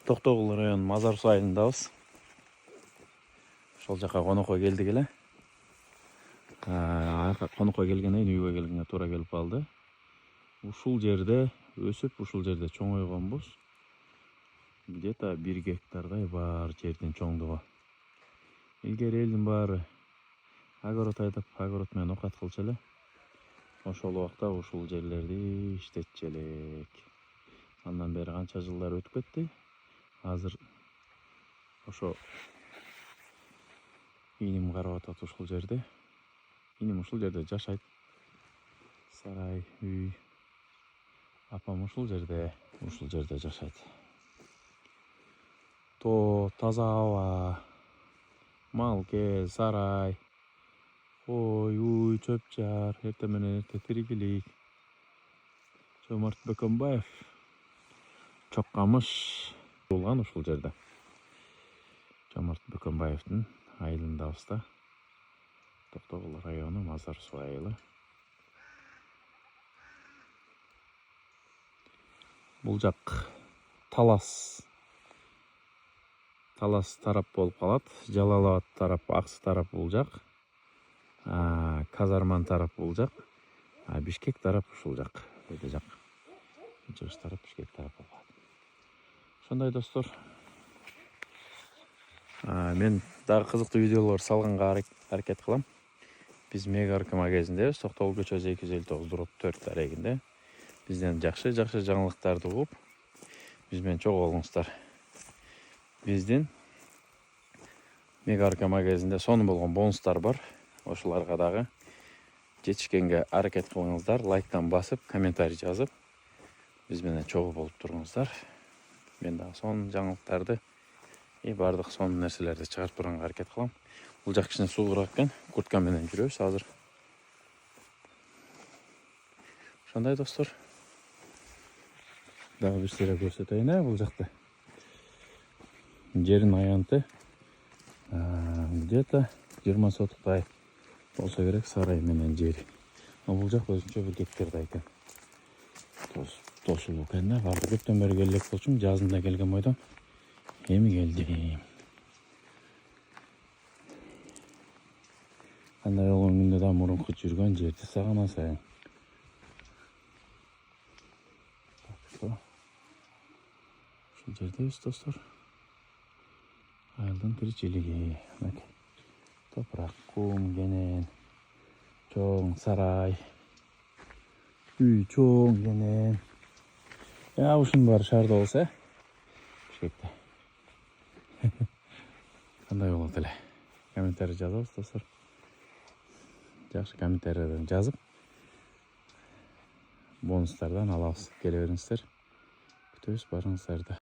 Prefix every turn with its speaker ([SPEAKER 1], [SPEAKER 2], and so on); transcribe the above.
[SPEAKER 1] Токтогул районунун Мазар Суу айылындабыз. Ошол жака конокко келдик эле. Конокко келгенден кийин үйгө келгенге туура келип калды. Ушул жерде өсүп, ушул жерде чоңойгонбуз. Где-то 1 гектардай бар жердин чоңдугу. Илгери элдин баары огород айдап, огород менен окат кылчу эле. Ошол убакта ушул жерлерди иштетчү элек. Андан бери канча жылдар өтүп кетти. Азыр ошо иним карап атат ушул жерде. Иним ушул жерде жашайт. Сарай, үй. Апам ушул жерде жашайт. Тоо, таза аба, малке, сарай, кой, уй, чөп-чар, эртең менен эрте тиригилик. Жомарт Бөкөнбаев чок камыш туулган ушул жерде. Жомарт Бөкөнбаевдин айылындабыз да. Токтогул району Мазар Суу айылы. Бул жак Талас тарап болуп калат. Жалал Абад тарап, Аксы тарап бул жак. Казарман тарап бул жак. Бишкек тарап ушул жак. Бул жак. Чыгыш тарап Бишкек тарап болуп калат. Ошондой достор. Мен дагы кызыктуу видеолор салганга аракет кылам. Биз Мега магазиндебиз. Токтогул көчө 259 дроп 4 дарегинде. Бизден жакшы жаңылыктарды угуп, биз менен чогуу болуңуздар. Биздин Мега магазинде сонун болгон бонустар бар. Ошолорго дагы жетишкенге аракет кылыңыздар. Лайктан басып, комментарий жазып, биз менен чогуу болуп туруңуздар. Мен дагы сонун жаңылыктарды бардык сонун нерселерди чыгарып турганга аракет кылам. Бул жак кичине суугураак экен. Куртка менен жүрөбүз азыр. Ошондой достор. Дагы бир сыйра көрсөтөйүн бул жакта. Жерин аянты где-то 20 сотуктай болсо керек сарай менен жери. Бул жак өзүнчө 1 гектардай экен. Тосулуу экен да. Барды көптөн бери келек болчумун, жазында келген бойдон эми келдим. Кандай болгон күндө да мурунку жүргөн жерди сагынасың. Ушул жердебиз достор. Айылдын тиричилиги. Топурак, кум, кенен, чоң сарай, үй чоң кенен. Ушунун баары шаарда болсо, Бишкекте. Кандай болот эле? Комментарий жазабыз достор. Жакшы комментарийлерди жазып, бонустардан алабыз. Келе бериңиздер. Күтөбүз барыңыздарды.